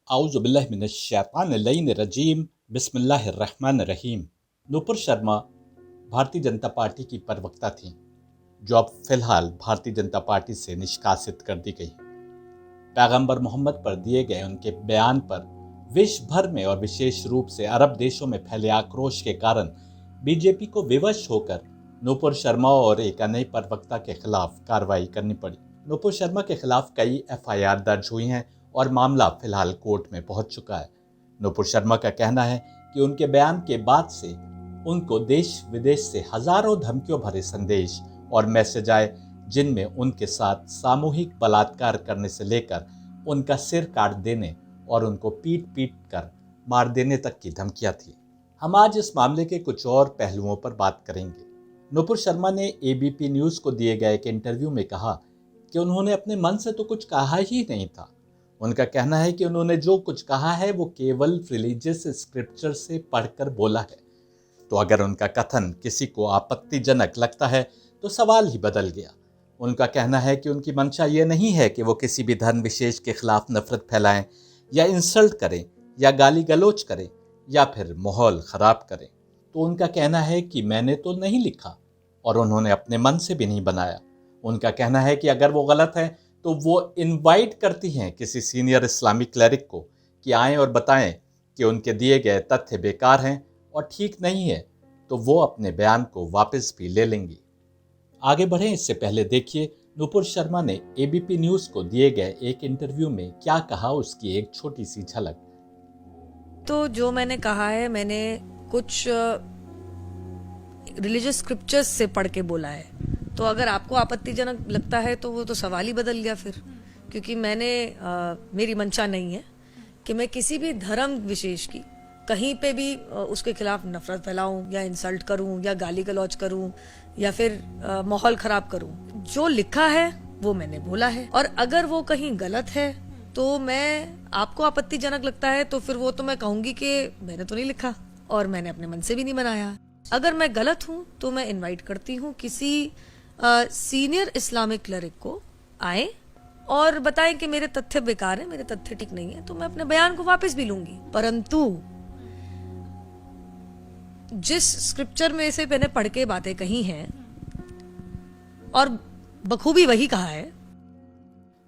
आउज़ुबिल्लाहि मिनश्शैतानिर्रजीम बिस्मिल्लाहिर्रहमानिर्रहीम। नूपुर शर्मा भारतीय जनता पार्टी की प्रवक्ता थीं, जो अब फिलहाल भारतीय जनता पार्टी से निष्कासित कर दी गई। पैगंबर मोहम्मद पर दिए गए उनके बयान पर विश्व भर में और विशेष रूप से अरब देशों में फैले आक्रोश के कारण बीजेपी को विवश होकर नूपुर शर्मा और एक अन्य प्रवक्ता के खिलाफ कार्रवाई करनी पड़ी। नूपुर शर्मा के खिलाफ कई एफआईआर दर्ज हुई हैं और मामला फिलहाल कोर्ट में पहुंच चुका है। नूपुर शर्मा का कहना है कि उनके बयान के बाद से उनको देश विदेश से हजारों धमकियों भरे संदेश और मैसेज आए, जिनमें उनके साथ सामूहिक बलात्कार करने से लेकर उनका सिर काट देने और उनको पीट पीट कर मार देने तक की धमकियां थी। हम आज इस मामले के कुछ और पहलुओं पर बात करेंगे। नूपुर शर्मा ने एबीपी न्यूज को दिए गए एक इंटरव्यू में कहा कि उन्होंने अपने मन से तो कुछ कहा ही नहीं था। उनका कहना है कि उन्होंने जो कुछ कहा है वो केवल रिलीजियस स्क्रिप्चर से पढ़कर बोला है। तो अगर उनका कथन किसी को आपत्तिजनक लगता है तो सवाल ही बदल गया। उनका कहना है कि उनकी मंशा ये नहीं है कि वो किसी भी धर्म विशेष के खिलाफ नफरत फैलाएं या इंसल्ट करें या गाली गलौज करें या फिर माहौल खराब करें। तो उनका कहना है कि मैंने तो नहीं लिखा और उन्होंने अपने मन से भी नहीं बनाया। उनका कहना है कि अगर वो गलत है तो वो इनवाइट करती हैं किसी सीनियर इस्लामिक क्लरिक को कि आएं और बताएं कि उनके दिए गए तथ्य बेकार हैं और ठीक नहीं है, तो वो अपने बयान को वापस भी ले लेंगी। आगे बढ़ें इससे पहले देखिए नूपुर शर्मा ने एबीपी न्यूज को दिए गए एक इंटरव्यू में क्या कहा, उसकी एक छोटी सी झलक। तो जो मैंने कहा है, मैंने कुछ रिलीजियस स्क्रिप्चर्स से पढ़ के बोला है। तो अगर आपको आपत्तिजनक लगता है तो वो तो सवाल ही बदल गया फिर, क्योंकि मेरी मंशा नहीं है कि मैं किसी भी धर्म विशेष की कहीं पे भी उसके खिलाफ नफरत फैलाऊं या इंसल्ट करूं या गाली गलौज करूं या फिर माहौल खराब करूं। जो लिखा है वो मैंने बोला है, और अगर वो कहीं गलत है तो आपको आपत्तिजनक लगता है तो फिर वो तो मैं कहूंगी कि मैंने तो नहीं लिखा और मैंने अपने मन से भी नहीं बनाया। अगर मैं गलत हूं तो मैं इनवाइट करती हूं किसी सीनियर इस्लामिक क्लरिक को आए और बताएं कि मेरे तथ्य बेकार है, मेरे तथ्य ठीक नहीं है, तो मैं अपने बयान को वापस भी लूंगी। परंतु जिस स्क्रिप्चर में से मैंने पढ़ के बातें कही हैं और बखूबी वही कहा है।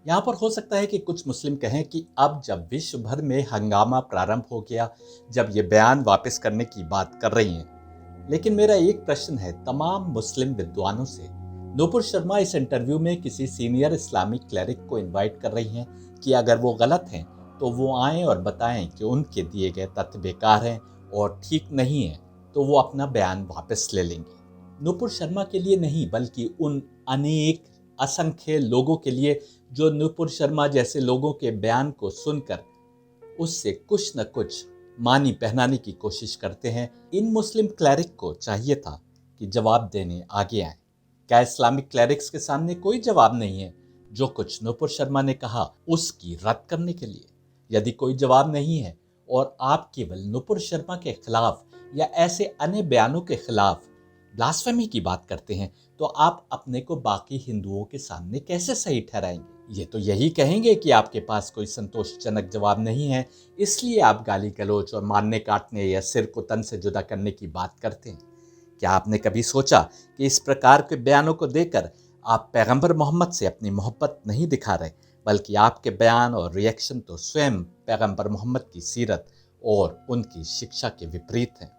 यहाँ पर हो सकता है कि कुछ मुस्लिम कहें कि अब जब विश्व भर में हंगामा प्रारंभ हो गया, जब ये बयान वापस करने की बात कर रही हैं। लेकिन मेरा एक प्रश्न है तमाम मुस्लिम विद्वानों से। नूपुर शर्मा इस इंटरव्यू में किसी सीनियर इस्लामिक क्लरिक को इनवाइट कर रही हैं कि अगर वो गलत हैं तो वो आएं और बताएं कि उनके दिए गए तथ्य बेकार हैं और ठीक नहीं है, तो वो अपना बयान वापस ले लेंगे। नूपुर शर्मा के लिए नहीं, बल्कि उन अनेक असंख्य लोगों के लिए जो नूपुर शर्मा जैसे लोगों के बयान को सुनकर उससे कुछ न कुछ मानी पहनाने की कोशिश करते हैं। इन मुस्लिम क्लरिक को चाहिए था कि जवाब देने आगे आए। क्या इस्लामिक क्लरिक्स के सामने कोई जवाब नहीं है जो कुछ नूपुर शर्मा ने कहा उसकी रद्द करने के लिए? यदि कोई जवाब नहीं है और आप केवल नूपुर शर्मा के खिलाफ या ऐसे अन्य बयानों के खिलाफ ब्लास्फेमी की बात करते हैं, तो आप अपने को बाकी हिंदुओं के सामने कैसे सही ठहराएंगे? ये तो यही कहेंगे कि आपके पास कोई संतोषजनक जवाब नहीं है, इसलिए आप गाली गलौज और मारने काटने या सिर को तन से जुदा करने की बात करते हैं। क्या आपने कभी सोचा कि इस प्रकार के बयानों को देकर आप पैगंबर मोहम्मद से अपनी मोहब्बत नहीं दिखा रहे, बल्कि आपके बयान और रिएक्शन तो स्वयं पैगंबर मोहम्मद की सीरत और उनकी शिक्षा के विपरीत हैं।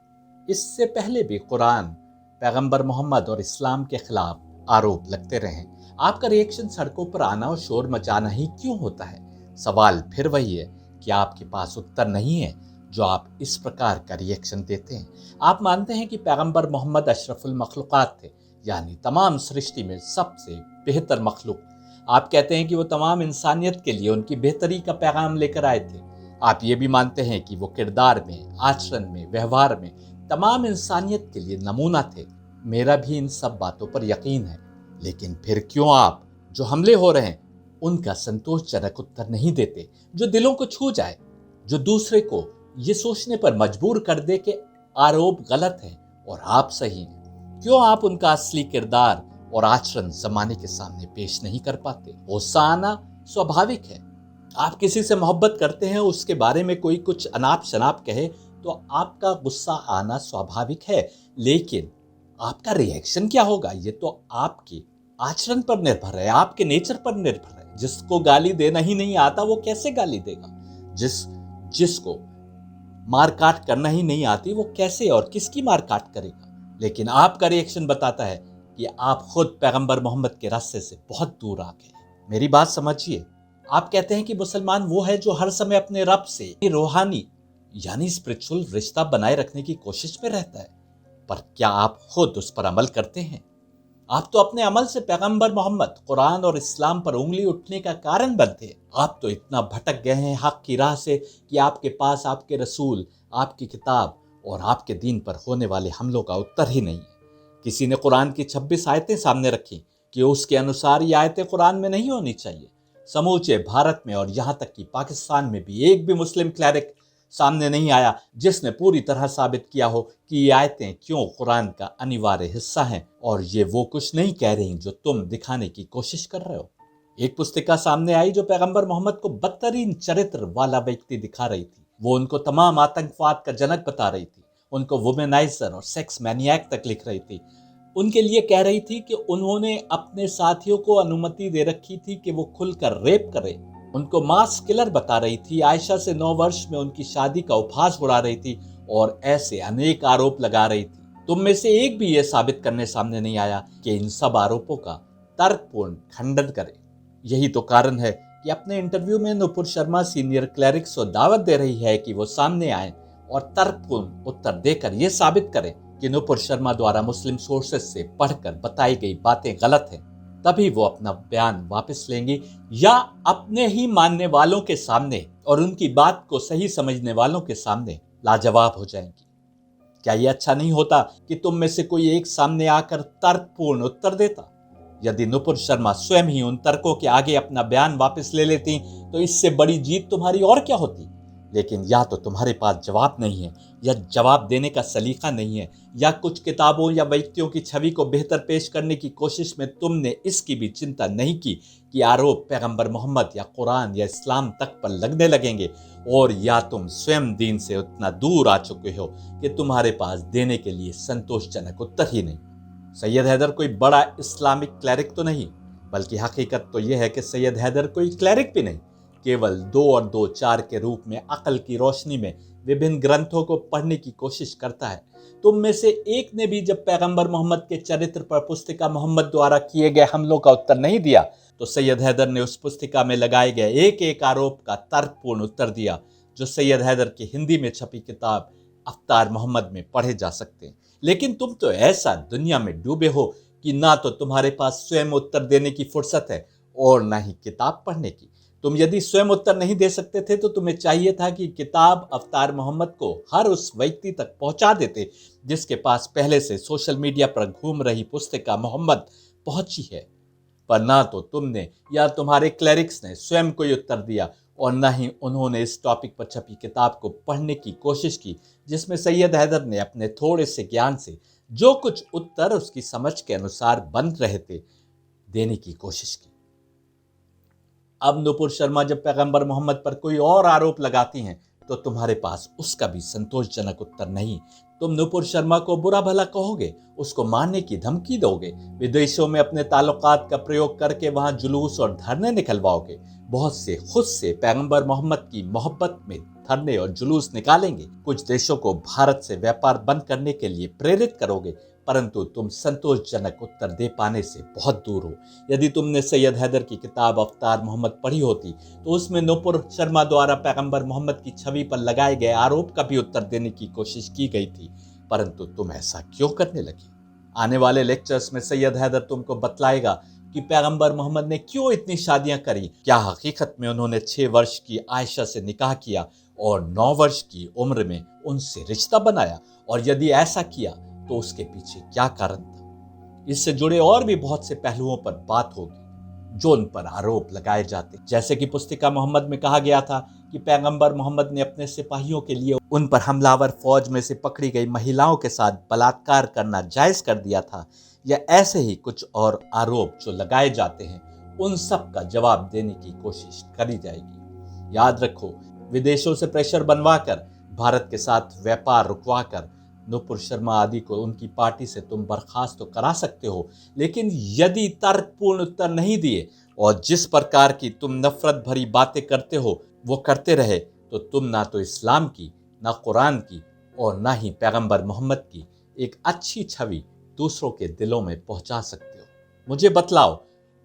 इससे पहले भी कुरान, पैगंबर मोहम्मद और इस्लाम के खिलाफ आरोप लगते रहे। आपका रिएक्शन सड़कों पर आना और शोर मचाना ही क्यों होता है? सवाल फिर वही है कि आपके पास उत्तर नहीं है जो आप इस प्रकार का रिएक्शन देते हैं। आप मानते हैं कि पैगंबर मोहम्मद अशरफुल मखलूकात थे, यानी तमाम सृष्टि में सबसे बेहतर मखलूक। आप कहते हैं कि वो तमाम इंसानियत के लिए उनकी बेहतरी का पैगाम लेकर आए थे। आप ये भी मानते हैं कि वो किरदार में, आचरण में, व्यवहार में तमाम इंसानियत के लिए नमूना थे। मेरा भी इन सब बातों पर यकीन है, लेकिन फिर क्यों आप जो हमले हो रहे हैं उनका संतोषजनक उत्तर नहीं देते, जो दिलों को छू जाए, जो दूसरे को ये सोचने पर मजबूर कर दे कि आरोप गलत है और आप सही हैं? क्यों आप उनका असली किरदार और आचरण जमाने के सामने पेश नहीं कर पाते? गुस्सा आना स्वाभाविक है, आप किसी से मोहब्बत करते हैं, उसके बारे में कोई कुछ अनाप शनाप कहे तो आपका गुस्सा आना स्वाभाविक है, लेकिन आपका रिएक्शन क्या होगा ये तो आपके आचरण पर निर्भर है, आपके नेचर पर निर्भर है। जिसको गाली देना ही नहीं आता वो कैसे गाली देगा? जिसको मार काट करना ही नहीं आती वो कैसे और किसकी मार काट करेगा? लेकिन आपका रिएक्शन बताता है कि आप खुद पैगंबर मोहम्मद के रास्ते से बहुत दूर आ गए। मेरी बात समझिए। आप कहते हैं कि मुसलमान वो है जो हर समय अपने रब से रूहानी यानी स्पिरिचुअल रिश्ता बनाए रखने की कोशिश में रहता है, पर क्या आप खुद उस पर अमल करते हैं? आप तो अपने अमल से पैगंबर मोहम्मद, कुरान और इस्लाम पर उंगली उठने का कारण बनते हैं। आप तो इतना भटक गए हैं हक की राह से कि आपके पास आपके रसूल, आपकी किताब और आपके दीन पर होने वाले हमलों का उत्तर ही नहीं है। किसी ने कुरान की 26 आयतें सामने रखी कि उसके अनुसार ये आयतें कुरान में नहीं होनी चाहिए। समूचे भारत में और यहाँ तक कि पाकिस्तान में भी एक भी मुस्लिम क्लैरिक सामने नहीं आया जिसने पूरी तरह साबित किया हो कि ये आयतें क्यों कुरान का अनिवार्य हिस्सा हैं और ये वो कुछ नहीं कह रही जो तुम दिखाने की कोशिश कर रहे हो। एक पुस्तिका सामने आई जो पैगंबर मोहम्मद को बदतरीन चरित्र वाला व्यक्ति दिखा रही थी। वो उनको तमाम आतंकवाद का जनक बता रही थी, उनको वुमेनाइजर और सेक्स मैनियाक तक लिख रही थी। उनके लिए कह रही थी कि उन्होंने अपने साथियों को अनुमति दे रखी थी कि वो खुलकर रेप करें। उनको मास किलर बता रही थी, आयशा से 9 वर्ष में उनकी शादी का उपहास उड़ा रही थी और ऐसे अनेक आरोप लगा रही थी। तुम में से एक भी यह साबित करने सामने नहीं आया कि इन सब आरोपों का तर्कपूर्ण खंडन करे। यही तो कारण है कि अपने इंटरव्यू में नुपुर शर्मा सीनियर क्लरिक्स को दावत दे रही है कि वो सामने आए और तर्कपूर्ण उत्तर देकर यह साबित करें कि नुपुर शर्मा द्वारा मुस्लिम सोर्सेस से पढ़कर बताई गई बातें गलत हैं। तभी वो अपना बयान वापस लेंगी या अपने ही मानने वालों के सामने और उनकी बात को सही समझने वालों के सामने लाजवाब हो जाएंगी। क्या ये अच्छा नहीं होता कि तुम में से कोई एक सामने आकर तर्कपूर्ण उत्तर देता? यदि नुपुर शर्मा स्वयं ही उन तर्कों के आगे अपना बयान वापस ले लेती तो इससे बड़ी जीत तुम्हारी और क्या होती। लेकिन या तो तुम्हारे पास जवाब नहीं है, या जवाब देने का सलीका नहीं है, या कुछ किताबों या व्यक्तियों की छवि को बेहतर पेश करने की कोशिश में तुमने इसकी भी चिंता नहीं की कि आरोप पैगंबर मोहम्मद या कुरान या इस्लाम तक पर लगने लगेंगे, और या तुम स्वयं दीन से उतना दूर आ चुके हो कि तुम्हारे पास देने के लिए संतोषजनक उत्तर ही नहीं। सैयद हैदर कोई बड़ा इस्लामिक क्लैरिक तो नहीं, बल्कि हकीकत तो यह है कि सैयद हैदर कोई क्लैरिक भी नहीं, केवल 2 और 2 4 के रूप में अकल की रोशनी में विभिन्न ग्रंथों को पढ़ने की कोशिश करता है। तुम में से एक ने भी जब पैगंबर मोहम्मद के चरित्र पर पुस्तिका मोहम्मद द्वारा किए गए हमलों का उत्तर नहीं दिया तो सैयद हैदर ने उस पुस्तिका में लगाए गए एक एक आरोप का तर्कपूर्ण उत्तर दिया, जो सैयद हैदर की हिंदी में छपी किताब अफ्तार मोहम्मद में पढ़े जा सकते हैं। लेकिन तुम तो ऐसा दुनिया में डूबे हो कि ना तो तुम्हारे पास स्वयं उत्तर देने की फुर्सत है और ना ही किताब पढ़ने की। तुम यदि स्वयं उत्तर नहीं दे सकते थे तो तुम्हें चाहिए था कि किताब अफ्तार मोहम्मद को हर उस व्यक्ति तक पहुंचा देते जिसके पास पहले से सोशल मीडिया पर घूम रही पुस्तिका मोहम्मद पहुंची है। पर ना तो तुमने या तुम्हारे क्लरिक्स ने स्वयं कोई उत्तर दिया और न ही उन्होंने इस टॉपिक पर छपी किताब को पढ़ने की कोशिश की जिसमें सैयद हैदर ने अपने थोड़े से ज्ञान से जो कुछ उत्तर उसकी समझ के अनुसार बन रहे थे देने की कोशिश की। अब नुपुर शर्मा जब पैगंबर मोहम्मद पर कोई और आरोप लगाती हैं तो तुम्हारे पास उसका भी संतोषजनक उत्तर नहीं। तुम नुपुर शर्मा को बुरा भला कहोगे, उसको मारने की धमकी दोगे, विदेशों में अपने ताल्लुकात का प्रयोग करके वहां जुलूस और धरने निकलवाओगे, बहुत से खुद से पैगंबर मोहम्मद की मोहब्बत में धरने और जुलूस निकालेंगे, कुछ देशों को भारत से व्यापार बंद करने के लिए प्रेरित करोगे, परंतु तुम संतोषजनक उत्तर दे पाने से बहुत दूर हो। यदि तुमने सैयद हैदर की किताब अफ्तार मोहम्मद पढ़ी होती तो उसमें नुपुर शर्मा द्वारा पैगंबर मोहम्मद की छवि पर लगाए गए आरोप का भी उत्तर देने की कोशिश की गई थी, परंतु तुम ऐसा क्यों करने लगे? आने वाले लेक्चर्स में सैयद हैदर तुमको बतलाएगा कि पैगंबर मोहम्मद ने क्यों इतनी शादियां करी। क्या हकीकत में उन्होंने 6 वर्ष की आयशा से निकाह किया और 9 वर्ष की उम्र में उनसे रिश्ता बनाया, और यदि ऐसा किया तो उसके पीछे क्या कारण था? इससे जुड़े और भी बहुत से पहलुओं पर बात होगी जो उन पर आरोप लगाए जाते, जैसे कि पुस्तिका मोहम्मद में कहा गया था कि पैगंबर मोहम्मद ने अपने सिपाहियों के लिए उन पर हमलावर फौज में से पकड़ी गई महिलाओं के साथ बलात्कार करना जायज कर दिया था, या ऐसे ही कुछ और आरोप जो लगाए जाते हैं उन सब का जवाब देने की कोशिश करी जाएगी। याद रखो, विदेशों से प्रेशर बनवाकर, भारत के साथ व्यापार रुकवाकर नुपुर शर्मा आदि को उनकी पार्टी से तुम बर्खास्त तो करा सकते हो, लेकिन यदि तर्कपूर्ण उत्तर नहीं दिए और जिस प्रकार की तुम नफरत भरी बातें करते हो वो करते रहे, तो तुम ना तो इस्लाम की, ना कुरान की और ना ही पैगंबर मोहम्मद की एक अच्छी छवि दूसरों के दिलों में पहुंचा सकते हो। मुझे बतलाओ,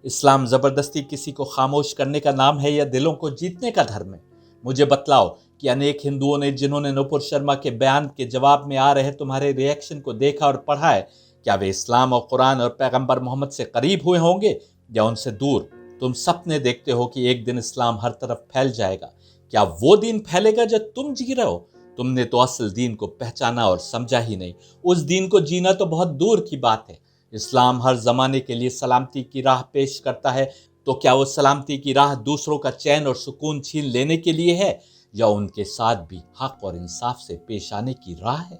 इस्लाम जबरदस्ती किसी को खामोश करने का नाम है या दिलों को जीतने का धर्म है? मुझे बतलाओ कि अनेक हिंदुओं ने जिन्होंने नुपुर शर्मा के बयान के जवाब में आ रहे तुम्हारे रिएक्शन को देखा और पढ़ा है, क्या वे इस्लाम और कुरान और पैगंबर मोहम्मद से करीब हुए होंगे या उनसे दूर? तुम सपने देखते हो कि एक दिन इस्लाम हर तरफ फैल जाएगा। क्या वो दिन फैलेगा जो तुम जी रहे हो? तुमने तो असल दीन को पहचाना और समझा ही नहीं। उस दीन को जीना तो बहुत दूर की बात है। इस्लाम हर जमाने के लिए सलामती की राह पेश करता है, तो क्या वो सलामती की राह दूसरों का चैन और सुकून छीन लेने के लिए है या उनके साथ भी हक और इंसाफ से पेश आने की राह है?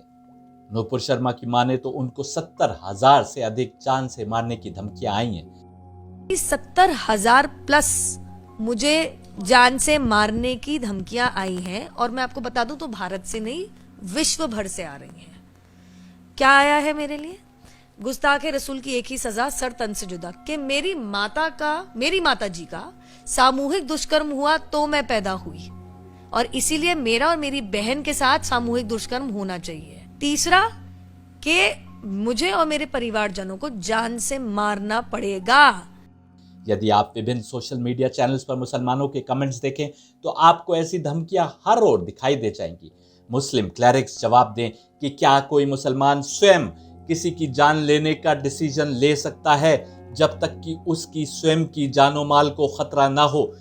नुपुर शर्मा की माने तो उनको 70,000 से अधिक जान से मारने की धमकियां आई हैं। 70,000 प्लस मुझे जान से मारने की धमकियां आई हैं, और मैं आपको बता दूं तो भारत से नहीं, विश्व भर से आ रही हैं। क्या आया है मेरे लिए? गुस्ताखे रसूल की एक ही सजा, सर तन से जुदा। कि मेरी माता जी का सामूहिक दुष्कर्म हुआ तो मैं पैदा हुई, और इसीलिए मेरा और मेरी बहन के साथ सामूहिक दुष्कर्म होना चाहिए। तीसरा, कि मुझे और मेरे परिवारजनों को जान से मारना पड़ेगा। यदि आप विभिन्न सोशल मीडिया चैनल्स पर मुसलमानों के कमेंट्स देखें तो आपको ऐसी धमकियां हर ओर दिखाई दे जाएंगी। मुस्लिम क्लैरिक्स जवाब दें कि क्या कोई मुसलमान स्वयं किसी की जान लेने का डिसीजन ले सकता है जब तक कि उसकी स्वयं की जानो माल को खतरा ना हो?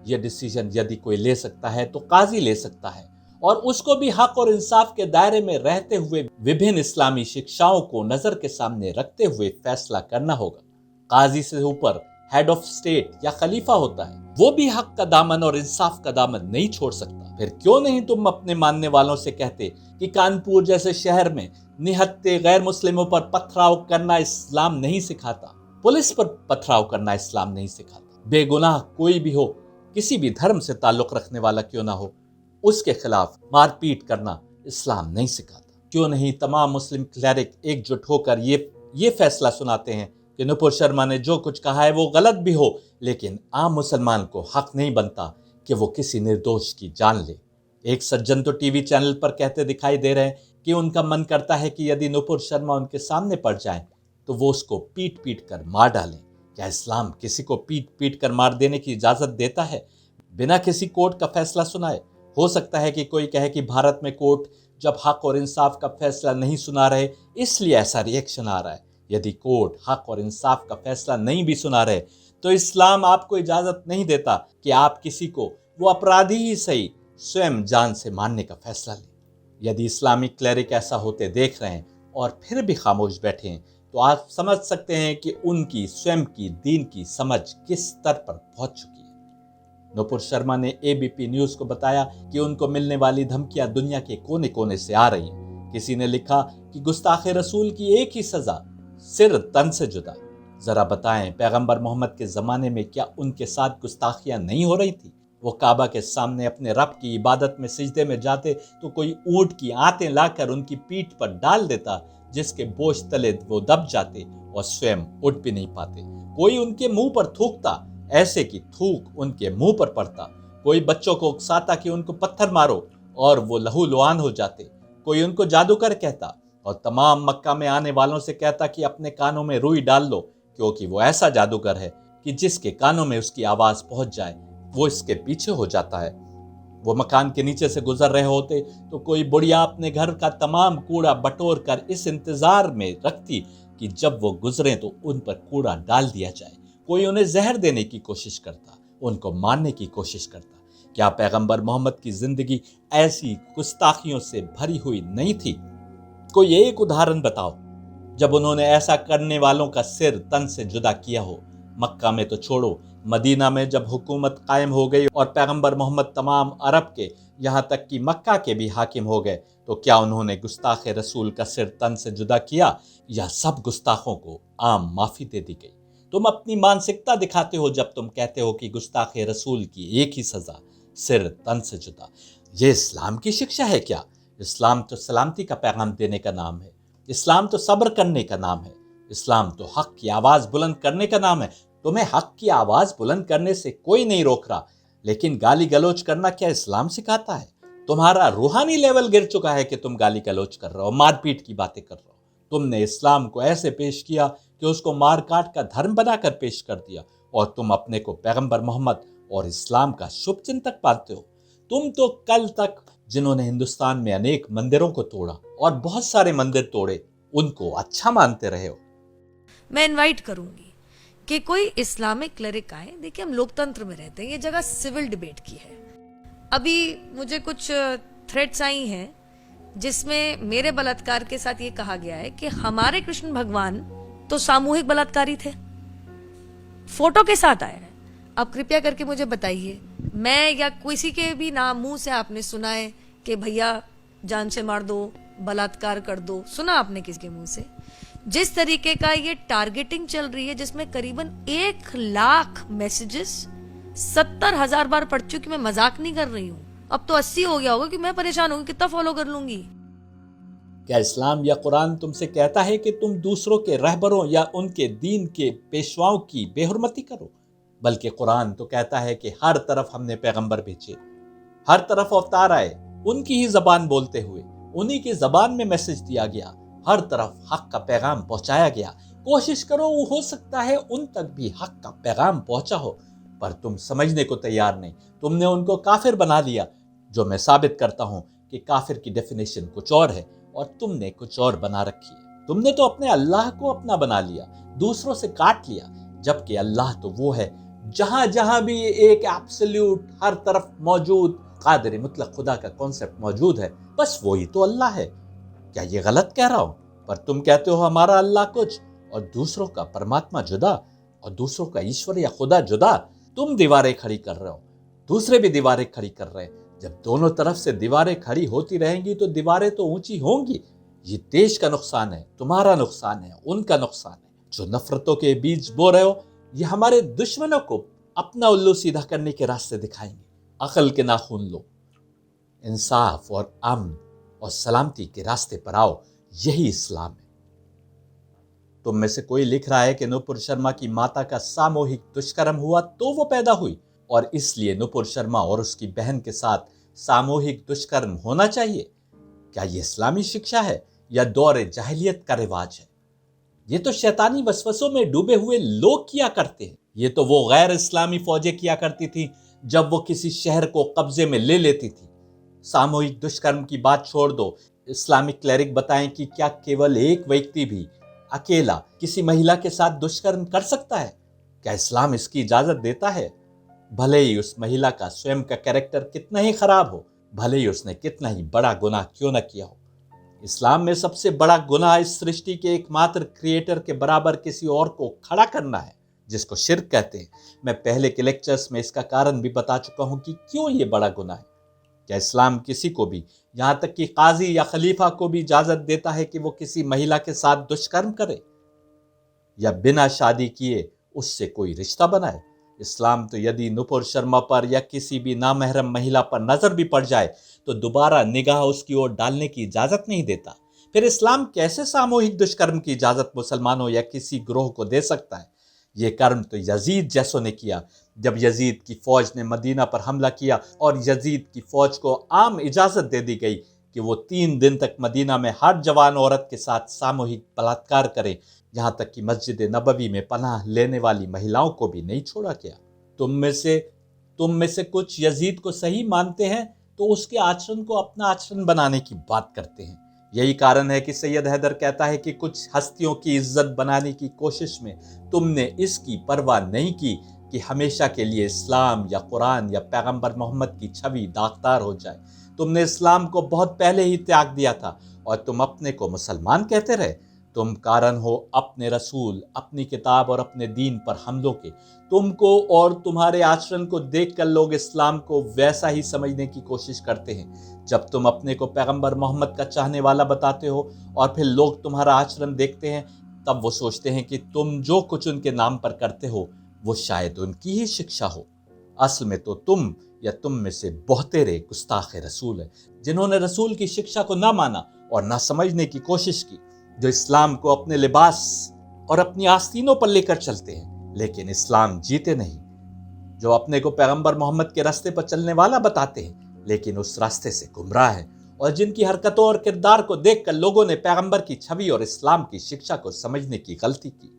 यह डिसीजन यदि कोई ले सकता है तो काजी ले सकता है, और उसको भी हक और इंसाफ के दायरे में रहते हुए विभिन्न इस्लामी शिक्षाओं को नजर के सामने रखते हुए फैसला करना होगा। काजी से ऊपर हेड ऑफ स्टेट या खलीफा होता है, वो भी हक का दामन और इंसाफ का दामन नहीं छोड़ सकता। फिर क्यों नहीं तुम अपने मानने वालों से कहते कि कानपुर जैसे शहर में निहत्ते गैर मुस्लिमों पर पथराव करना इस्लाम नहीं सिखाता, पुलिस पर पथराव करना इस्लाम नहीं सिखाता। बेगुनाह कोई भी हो, किसी भी धर्म से ताल्लुक रखने वाला क्यों ना हो, उसके खिलाफ मारपीट करना इस्लाम नहीं सिखाता। क्यों नहीं तमाम मुस्लिम क्लैरिक एकजुट होकर ये फैसला सुनाते हैं कि नुपुर शर्मा ने जो कुछ कहा है वो गलत भी हो, लेकिन आम मुसलमान को हक नहीं बनता कि वो किसी निर्दोष की जान ले। एक सज्जन तो टीवी चैनल पर कहते दिखाई दे रहे हैं कि उनका मन करता है कि यदि नुपुर शर्मा उनके सामने पड़ जाए तो वो उसको पीट पीट कर मार डालें। क्या इस्लाम किसी को पीट पीट कर मार देने की इजाजत देता है बिना किसी कोर्ट का फैसला सुनाए? हो सकता है कि कोई कहे कि भारत में कोर्ट जब हक और इंसाफ का फैसला नहीं सुना रहे इसलिए ऐसा रिएक्शन आ रहा है। यदि कोर्ट हक और इंसाफ का फैसला नहीं भी सुना रहे तो इस्लाम आपको इजाजत नहीं देता कि आप किसी को, वो अपराधी ही सही, स्वयं जान से मारने का फैसला लें। यदि इस्लामिक क्लैरिक ऐसा होते देख रहे हैं और फिर भी खामोश बैठे हैं तो आप समझ सकते हैं कि उनकी स्वयं की दीन की समझ किस स्तर पर पहुंच चुकी है। नुपुर शर्मा ने एबीपी न्यूज को बताया कि उनको मिलने वाली धमकियां दुनिया के कोने कोने से आ रही हैं। किसी ने लिखा कि गुस्ताखे रसूल की एक ही सजा, सिर तन से जुदा। जरा बताएं, पैगंबर मोहम्मद के जमाने में क्या उनके साथ गुस्ताखियां नहीं हो रही थी? वो काबा के सामने अपने रब की इबादत में सिजदे में जाते तो कोई ऊंट की आंतें लाकर उनकी पीठ पर डाल देता, जिसके बोझ तले वो दब जाते और स्वयं उठ भी नहीं पाते। कोई उनके मुंह पर थूकता, ऐसे कि थूक उनके मुंह पर पड़ता। कोई बच्चों को उकसाता कि उनको पत्थर मारो और वो लहू लुहान हो जाते। कोई उनको जादूगर कहता और तमाम मक्का में आने वालों से कहता कि अपने कानों में रुई डाल लो, क्योंकि वो ऐसा जादूगर है कि जिसके कानों में उसकी आवाज पहुंच जाए वो इसके पीछे हो जाता है। वो मकान के नीचे से गुजर रहे होते तो कोई बुढ़िया अपने घर का तमाम कूड़ा बटोर कर इस इंतजार में रखती कि जब वो गुजरे तो उन पर कूड़ा डाल दिया जाए। कोई उन्हें जहर देने की कोशिश करता, उनको मारने की कोशिश करता। क्या पैगंबर मोहम्मद की जिंदगी ऐसी गुस्ताखियों से भरी हुई नहीं थी? कोई एक उदाहरण बताओ जब उन्होंने ऐसा करने वालों का सिर तन से जुदा किया हो। मक्का में तो छोड़ो, मदीना में जब हुकूमत कायम हो गई और पैगंबर मोहम्मद तमाम अरब के, यहाँ तक कि मक्का के भी हाकिम हो गए, तो क्या उन्होंने गुस्ताखे रसूल का सिर तन से जुदा किया या सब गुस्ताखों को आम माफी दे दी गई? तुम अपनी मानसिकता दिखाते हो जब तुम कहते हो कि गुस्ताखे रसूल की एक ही सजा, सिर तन से जुदा। ये इस्लाम की शिक्षा है क्या? इस्लाम तो सलामती का पैगाम देने का नाम है। इस्लाम तो सब्र करने का नाम है। इस्लाम तो हक की आवाज बुलंद करने का नाम है। तुम्हें हक की आवाज बुलंद करने से कोई नहीं रोक रहा, लेकिन गाली गलौज करना क्या इस्लाम सिखाता है? तुम्हारा रूहानी लेवल गिर चुका है कि तुम गाली गलौज कर रहे हो, मारपीट की बातें कर रहे हो। तुमने इस्लाम को ऐसे पेश किया कि उसको मार काट का धर्म बनाकर पेश कर दिया, और तुम अपने को पैगंबर मोहम्मद और इस्लाम का शुभ चिंतक मानते हो। तुम तो कल तक जिन्होंने हिंदुस्तान में अनेक मंदिरों को तोड़ा और बहुत सारे मंदिर तोड़े, उनको अच्छा मानते रहे हो। मैं इनवाइट करूंगी कि कोई इस्लामिक क्लेरिक आए। देखिए, हम लोकतंत्र में रहते हैं, ये जगह सिविल डिबेट की है। अभी मुझे कुछ थ्रेट्स आई हैं जिसमें मेरे बलात्कार के साथ ये कहा गया है कि हमारे कृष्ण भगवान तो सामूहिक बलात्कारी थे, फोटो के साथ आया है। अब कृपया करके मुझे बताइए, मैं या किसी के भी नाम मुंह से आपने सुना है कि भैया जान से मार दो, बलात्कार कर दो? सुना आपने किसके मुंह से? जिस तरीके का ये टारगेटिंग चल रही है, जिसमें करीबन 1 लाख मैसेजेस 70,000 बार पढ़ चुकी, मैं मजाक नहीं कर रही हूं। अब तो 80 हो गया होगा कि मैं परेशान होगी, कितना फॉलो कर लूंगी। क्या इस्लाम या कुरान तुमसे कहता है कि तुम दूसरों के रहबरों या उनके दीन के पेशवाओं की बेहुरमती करो? बल्कि कुरान तो कहता है कि हर तरफ हमने पैगंबर भेजे, हर तरफ अवतार आए, उनकी ही जबान बोलते हुए, उन्हीं की जबान में मैसेज दिया गया, हर तरफ हक का पैगाम पहुंचाया गया। कोशिश करो, वो हो सकता है उन तक भी हक का पैगाम पहुंचा हो, पर तुम समझने को तैयार नहीं। तुमने उनको काफिर बना दिया, जो मैं साबित करता हूं कि काफिर की डेफिनेशन कुछ और है और तुमने कुछ और बना रखी है। तुमने तो अपने अल्लाह को अपना बना लिया, दूसरों से काट लिया, जबकि अल्लाह तो वो है जहां जहां भी एक एब्सोल्यूट हर तरफ मौजूद कादिर मुतलक खुदा का कॉन्सेप्ट मौजूद है, बस वही तो अल्लाह है। क्या ये गलत कह रहा हूं? पर तुम कहते हो हमारा अल्लाह कुछ और दूसरों का परमात्मा जुदा और दूसरों का ईश्वर या खुदा जुदा। तुम दीवारें खड़ी कर रहे हो, दूसरे भी दीवारें खड़ी कर रहे हैं। जब दोनों तरफ से दीवारें खड़ी होती रहेंगी तो दीवारें तो ऊंची होंगी। ये देश का नुकसान है, तुम्हारा नुकसान है, उनका नुकसान है। जो नफरतों के बीज बो रहे हो, ये हमारे दुश्मनों को अपना उल्लू सीधा करने के रास्ते दिखाएंगे। अकल के नाखून लो, इंसाफ और अमन और सलामती के रास्ते पर आओ, यही इस्लाम है। तुम में से कोई लिख रहा है कि नुपुर शर्मा की माता का सामूहिक दुष्कर्म हुआ तो वो पैदा हुई और इसलिए नुपुर शर्मा और उसकी बहन के साथ सामूहिक दुष्कर्म होना चाहिए। क्या ये इस्लामी शिक्षा है या दौर जाहिलियत का रिवाज है? ये तो शैतानी वसवसों में डूबे हुए लोग किया करते हैं। ये तो वो गैर इस्लामी फौजें किया करती थी जब वो किसी शहर को कब्जे में ले लेती थी। सामूहिक दुष्कर्म की बात छोड़ दो, इस्लामिक क्लेरिक बताएं कि क्या केवल एक व्यक्ति भी अकेला किसी महिला के साथ दुष्कर्म कर सकता है? क्या इस्लाम इसकी इजाजत देता है? भले ही उस महिला का स्वयं का कैरेक्टर कितना ही खराब हो, भले ही उसने कितना ही बड़ा गुनाह क्यों न किया हो। इस्लाम में सबसे बड़ा गुनाह इस सृष्टि के एकमात्र क्रिएटर के बराबर किसी और को खड़ा करना है, जिसको शिर्क कहते हैं। मैं पहले के लेक्चर्स में इसका कारण भी बता चुका हूं कि क्यों ये बड़ा गुनाह है। क्या इस्लाम किसी को भी, यहां तक कि काजी या खलीफा को भी इजाजत देता है कि वो किसी महिला के साथ दुष्कर्म करे या बिना शादी किए उससे कोई रिश्ता बनाए? इस्लाम तो यदि नुपुर शर्मा पर या किसी भी नामहरम महिला पर नजर भी पड़ जाए तो दोबारा निगाह उसकी ओर डालने की इजाजत नहीं देता। फिर इस्लाम कैसे सामूहिक दुष्कर्म की इजाजत मुसलमानों या किसी ग्रोह को दे सकता है? ये कर्म तो यजीद जैसों ने किया। जब यजीद की फौज ने मदीना पर हमला किया और यजीद की फौज को आम इजाजत दे दी गई कि वो 3 दिन तक मदीना में हर जवान औरत के साथ सामूहिक बलात्कार करे, यहां तक कि मस्जिद नबवी में पनाह लेने वाली महिलाओं को भी नहीं छोड़ा गया। तुम में से कुछ यजीद को सही मानते हैं तो उसके आचरण को अपना आचरण बनाने की बात करते हैं। यही कारण है कि सैयद हैदर कहता है कि कुछ हस्तियों की इज्जत बनाने की कोशिश में तुमने इसकी परवाह नहीं की कि हमेशा के लिए इस्लाम या कुरान या पैगंबर मोहम्मद की छवि दागदार हो जाए। तुमने इस्लाम को बहुत पहले ही त्याग दिया था और तुम अपने को मुसलमान कहते रहे। तुम कारण हो अपने रसूल, अपनी किताब और अपने दीन पर हमलों के। तुमको और तुम्हारे आचरण को देखकर लोग इस्लाम को वैसा ही समझने की कोशिश करते हैं। जब तुम अपने को पैगंबर मोहम्मद का चाहने वाला बताते हो और फिर लोग तुम्हारा आचरण देखते हैं, तब वो सोचते हैं कि तुम जो कुछ उनके नाम पर करते हो वो शायद उनकी ही शिक्षा हो। असल में तो तुम या तुम में से बहुतेरे गुस्ताख रसूल है, जिन्होंने रसूल की शिक्षा को ना माना और ना समझने की कोशिश की, जो इस्लाम को अपने लिबास और अपनी आस्तीनों पर लेकर चलते हैं लेकिन इस्लाम जीते नहीं, जो अपने को पैगंबर मोहम्मद के रास्ते पर चलने वाला बताते हैं लेकिन उस रास्ते से गुमराह है, और जिनकी हरकतों और किरदार को देखकर लोगों ने पैगंबर की छवि और इस्लाम की शिक्षा को समझने की गलती की।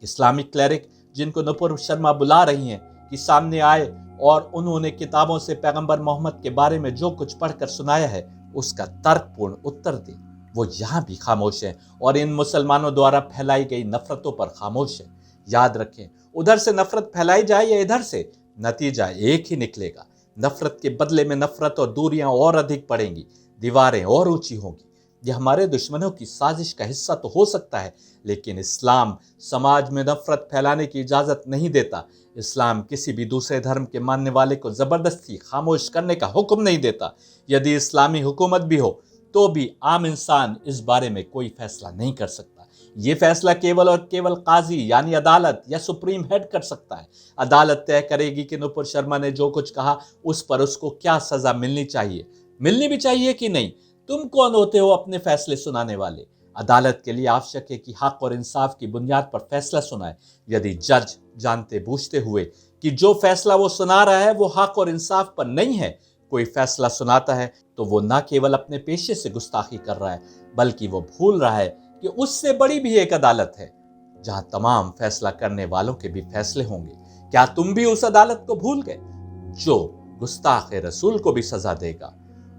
इस्लामिक क्लेरिक जिनको नुपुर शर्मा बुला रही हैं कि सामने आए और उन्होंने किताबों से पैगंबर मोहम्मद के बारे में जो कुछ पढ़कर सुनाया है उसका तर्कपूर्ण उत्तर दें, वो यहाँ भी खामोश हैं और इन मुसलमानों द्वारा फैलाई गई नफरतों पर खामोश हैं। याद रखें, उधर से नफरत फैलाई जाए या इधर से, नतीजा एक ही निकलेगा। नफरत के बदले में नफरत और दूरियां और अधिक बढ़ेंगी, दीवारें और ऊंची होंगी। यह हमारे दुश्मनों की साजिश का हिस्सा तो हो सकता है, लेकिन इस्लाम समाज में नफरत फैलाने की इजाजत नहीं देता। इस्लाम किसी भी दूसरे धर्म के मानने वाले को जबरदस्ती खामोश करने का हुक्म नहीं देता। यदि इस्लामी हुकूमत भी हो तो भी आम इंसान इस बारे में कोई फैसला नहीं कर सकता। ये फैसला केवल और केवल काजी यानी अदालत या सुप्रीम हेड कर सकता है। अदालत तय करेगी कि नुपुर शर्मा ने जो कुछ कहा उस पर उसको क्या सजा मिलनी चाहिए, मिलनी भी चाहिए कि नहीं। तुम कौन होते हो अपने फैसले सुनाने वाले? अदालत के लिए आवश्यक है कि हक और इंसाफ की बुनियाद पर फैसला सुनाए। यदि जज जानते बूझते हुए कि जो फैसला वो सुना रहा है वो हक और इंसाफ पर नहीं है, कोई फैसला सुनाता है, तो वो न केवल अपने पेशे से गुस्ताखी कर रहा है, बल्कि वो भूल रहा है कि उससे बड़ी भी एक अदालत है जहां तमाम फैसला करने वालों के भी फैसले होंगे। क्या तुम भी उस अदालत को भूल गए जो गुस्ताख रसूल को भी सजा देगा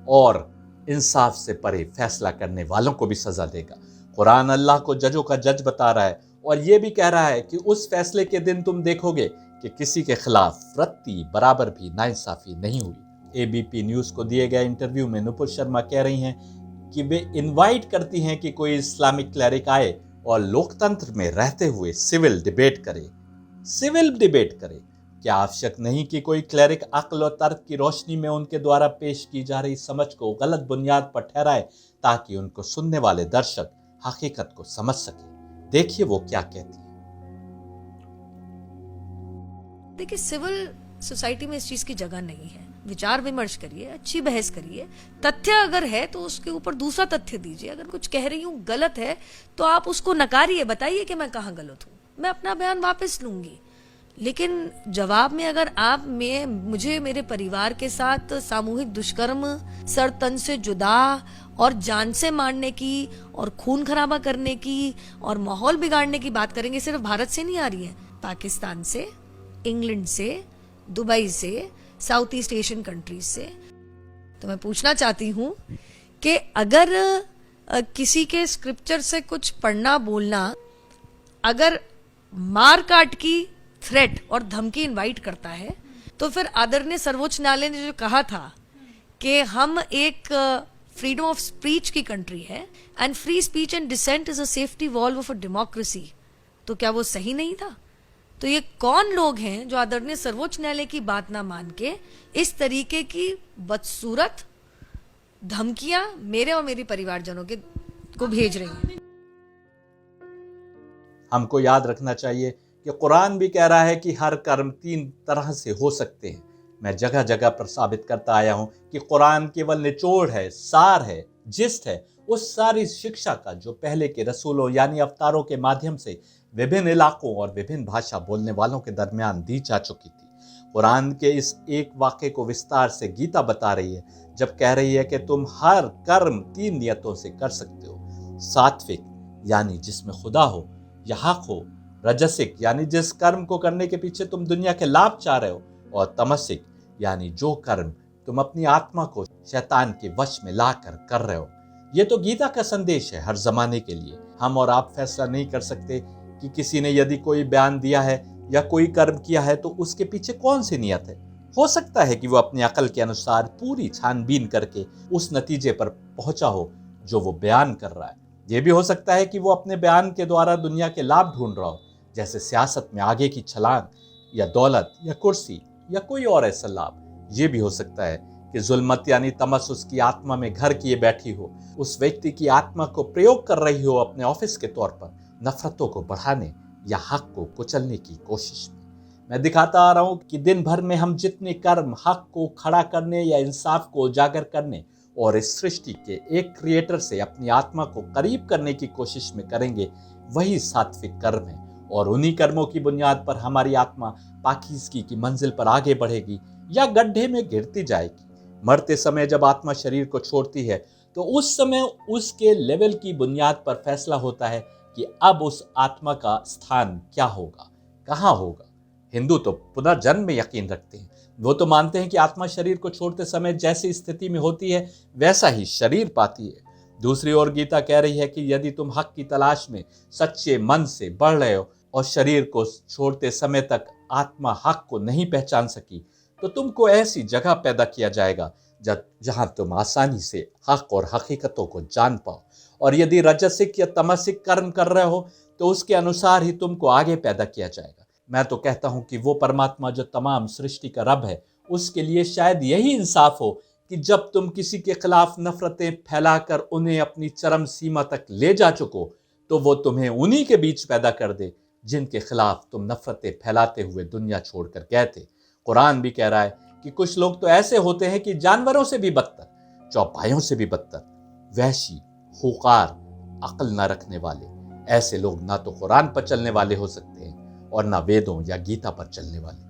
और इंसाफ से परे फैसला करने वालों को भी सजा देगा? कुरान अल्लाह को जजों का जज बता रहा है और यह भी कह रहा है कि उस फैसले के दिन तुम देखोगे कि किसी के खिलाफ रत्ती बराबर भी नाइंसाफी नहीं हुई। एबीपी न्यूज को दिए गए इंटरव्यू में नुपुर शर्मा कह रही हैं कि वे इनवाइट करती हैं कि कोई इस्लामिक क्लैरिक आए और लोकतंत्र में रहते हुए सिविल डिबेट करे। सिविल डिबेट करे, क्या आवश्यक नहीं कि कोई क्लैरिक अक्ल और तर्क की रोशनी में उनके द्वारा पेश की जा रही समझ को गलत बुनियाद पर ठहराए ताकि उनको सुनने वाले दर्शक हकीकत को समझ सके। देखिए वो क्या कहती है। देखिए, सिविल सोसाइटी में इस चीज की जगह नहीं है। विचार विमर्श करिए, अच्छी बहस करिए, तथ्य अगर है तो उसके ऊपर दूसरा तथ्य दीजिए। अगर कुछ कह रही हूँ गलत है तो आप उसको नकारिए, बताइए कि मैं कहाँ गलत हूँ, मैं अपना बयान वापस लूंगी। लेकिन जवाब में अगर आप मुझे मेरे परिवार के साथ सामूहिक दुष्कर्म, सर तन से जुदा और जान से मारने की और खून खराबा करने की और माहौल बिगाड़ने की बात करेंगे, सिर्फ भारत से नहीं आ रही है, पाकिस्तान से, इंग्लैंड से, दुबई से, साउथ ईस्ट एशियन कंट्रीज से, तो मैं पूछना चाहती हूं कि अगर किसी के स्क्रिप्चर से कुछ पढ़ना बोलना अगर मार काट की थ्रेट और धमकी इनवाइट करता है, तो फिर आदरणीय सर्वोच्च न्यायालय ने जो कहा था कि हम एक फ्रीडम ऑफ स्पीच की कंट्री है and free speech and dissent is a safety valve of a democracy, तो क्या वो सही नहीं था? तो ये कौन लोग हैं जो आदरणीय सर्वोच्च न्यायालय की बात ना मान के इस तरीके की बदसूरत धमकियां मेरे और मेरे परिवारजनों को भेज रही हैं? हमको याद रखना चाहिए कि कुरान भी कह रहा है कि हर कर्म 3 तरह से हो सकते हैं। मैं जगह जगह पर साबित करता आया हूं कि कुरान केवल निचोड़ है, सार है, जिस्ट है उस सारी शिक्षा का जो पहले के रसूलों यानी अवतारों के माध्यम से विभिन्न इलाकों और विभिन्न भाषा बोलने वालों के दरमियान दी जा चुकी थी। कुरान के इस एक वाक्य को विस्तार से गीता बता रही है जब कह रही है कि तुम हर कर्म 3 नियतों से कर सकते हो। सात्विक यानी जिसमें खुदा हो, या हक हो, रजसिक यानी जिस कर्म को करने के पीछे तुम दुनिया के लाभ चाह रहे हो, और तमसिक यानी जो कर्म तुम अपनी आत्मा को शैतान के वश में लाकर कर रहे हो। ये तो गीता का संदेश है हर जमाने के लिए। हम और आप फैसला नहीं कर सकते कि किसी ने यदि कोई बयान दिया है या कोई कर्म किया है तो उसके पीछे कौन सी नियत है। हो सकता है कि वो अपनी अकल के अनुसार पूरी छानबीन करके उस नतीजे पर पहुंचा हो जो वो बयान कर रहा है। ये भी हो सकता है कि वो अपने बयान के द्वारा दुनिया के लाभ ढूंढ रहा हो, जैसे सियासत में आगे की छलांग या दौलत या कुर्सी या कोई और ऐसा लाभ। ये भी हो सकता है कि जुल्मत यानी तमस उसकी आत्मा में घर किए बैठी हो, उस व्यक्ति की आत्मा को प्रयोग कर रही हो अपने ऑफिस के तौर पर नफरतों को बढ़ाने या हक को कुचलने की कोशिश में। मैं दिखाता आ रहा हूं कि दिन भर में हम जितने कर्म हक को खड़ा करने या इंसाफ को उजागर करने और इस सृष्टि के एक क्रिएटर से अपनी आत्मा को करीब करने की कोशिश में करेंगे, वही सात्विक कर्म है। और उन्हीं कर्मों की बुनियाद पर हमारी आत्मा पाकीज़गी की मंजिल पर आगे बढ़ेगी या गड्ढे में गिरती जाएगी। मरते समय जब आत्मा शरीर को छोड़ती है तो उस समय उसके लेवल की बुनियाद पर फैसला होता है कि अब उस आत्मा का स्थान क्या होगा, कहाँ होगा। हिंदू तो पुनर्जन्म में यकीन रखते हैं। वो तो मानते हैं कि आत्मा शरीर को छोड़ते समय जैसी स्थिति में होती है वैसा ही शरीर पाती है। दूसरी ओर गीता कह रही है कि यदि तुम हक की तलाश में सच्चे मन से बढ़ रहे हो और शरीर को छोड़ते समय तक आत्मा हक को नहीं पहचान सकी, तो तुमको ऐसी जगह पैदा किया जाएगा जहां तुम आसानी से हक और हकीकतों को जान पाओ। और यदि रजसिक या तमसिक कर्म कर रहे हो तो उसके अनुसार ही तुमको आगे पैदा किया जाएगा। मैं तो कहता हूं कि वो परमात्मा जो तमाम सृष्टि का रब है, उसके लिए शायद यही इंसाफ हो कि जब तुम किसी के खिलाफ नफरतें फैलाकर उन्हें अपनी चरम सीमा तक ले जा चुको, तो वो तुम्हें उन्हीं के बीच पैदा कर दे जिनके खिलाफ तुम नफरतें फैलाते हुए दुनिया छोड़कर गए थे। कुरान भी कह रहा है कि कुछ लोग तो ऐसे होते हैं कि जानवरों से भी बदतर, चौपायों से भी बदतर, वहशी, खूंखार, अक्ल न रखने वाले। ऐसे लोग ना तो कुरान पर चलने वाले हो सकते हैं और ना वेदों या गीता पर चलने वाले।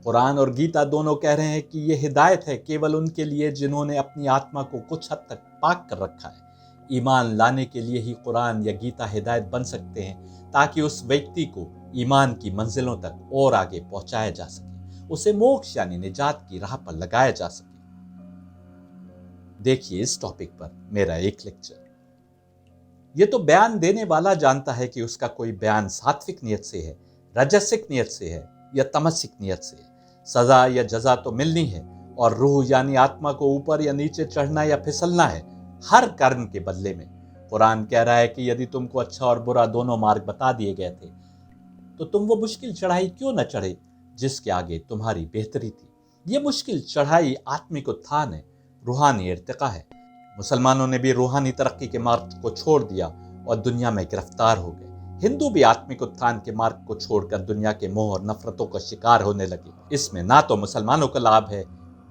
कुरान और गीता दोनों कह रहे हैं कि यह हिदायत है केवल उनके लिए जिन्होंने अपनी आत्मा को कुछ हद तक पाक कर रखा है। ईमान लाने के लिए ही कुरान या गीता हिदायत बन सकते हैं ताकि उस व्यक्ति को ईमान की मंजिलों तक और आगे पहुंचाया जा सके, उसे मोक्ष यानी निजात की राह पर लगाया जा सके। देखिए इस टॉपिक पर मेरा एक लेक्चर। ये तो बयान देने वाला जानता है कि उसका कोई बयान सात्विक नियत से है, रजसिक नियत से है या तमसिक नियत से है। सजा या जजा तो मिलनी है और रूह यानी आत्मा को ऊपर या नीचे चढ़ना या फिसलना है हर कर्म के बदले में। कुरान कह रहा है कि यदि तुमको अच्छा और बुरा दोनों मार्ग बता दिए गए थे तो तुम वो मुश्किल चढ़ाई क्यों न चढ़े जिसके आगे तुम्हारी बेहतरी थी। ये मुश्किल चढ़ाई आत्मिक उत्थान है, रूहानी इर्तिका है। मुसलमानों ने भी रूहानी तरक्की के मार्ग को छोड़ दिया और दुनिया में गिरफ्तार हो गए। हिंदू भी आत्मिक उत्थान के मार्ग को छोड़कर दुनिया के मोह और नफरतों का शिकार होने लगे। इसमें ना तो मुसलमानों का लाभ है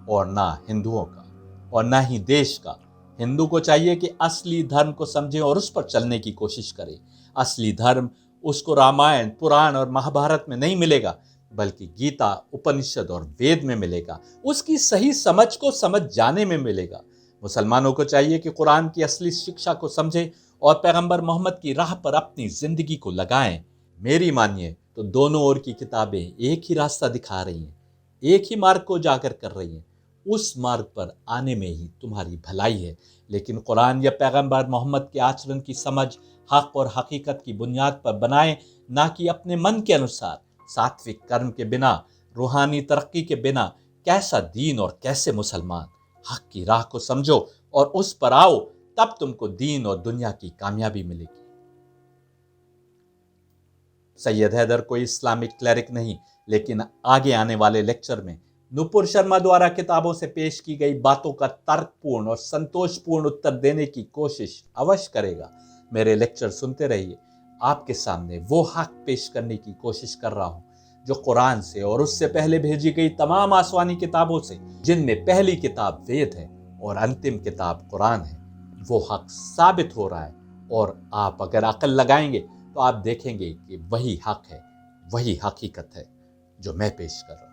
और ना हिंदुओं का और ना ही देश का। हिंदू को चाहिए कि असली धर्म को समझे और उस पर चलने की कोशिश करे। असली धर्म उसको रामायण, पुराण और महाभारत में नहीं मिलेगा, बल्कि गीता, उपनिषद और वेद में मिलेगा। उसकी सही समझ को समझ जाने में मिलेगा। मुसलमानों को चाहिए कि कुरान की असली शिक्षा को समझे और पैगंबर मोहम्मद की राह पर अपनी जिंदगी को लगाएं। मेरी मानिए तो दोनों ओर की किताबें एक ही रास्ता दिखा रही हैं, एक ही मार्ग को उजागर कर रही हैं। उस मार्ग पर आने में ही तुम्हारी भलाई है। लेकिन कुरान या पैगंबर मोहम्मद के आचरण की समझ हक और हकीकत की बुनियाद पर बनाएं, ना कि अपने मन के अनुसार। सात्विक कर्म के बिना, रूहानी तरक्की के बिना कैसा दीन और कैसे मुसलमान। हक की राह को समझो और उस पर आओ, तब तुमको दीन और दुनिया की कामयाबी मिलेगी। सैयद हैदर कोई इस्लामिक क्लरिक नहीं, लेकिन आगे आने वाले लेक्चर में नुपुर शर्मा द्वारा किताबों से पेश की गई बातों का तर्कपूर्ण और संतोषपूर्ण उत्तर देने की कोशिश अवश्य करेगा। मेरे लेक्चर सुनते रहिए। आपके सामने वो हक पेश करने की कोशिश कर रहा हूं जो कुरान से और उससे पहले भेजी गई तमाम आसमानी किताबों से, जिनमें पहली किताब वेद है और अंतिम किताब कुरान है, वो हक साबित हो रहा है। और आप अगर अकल लगाएंगे तो आप देखेंगे कि वही हक है, वही हकीकत है जो मैं पेश कर रहा हूं।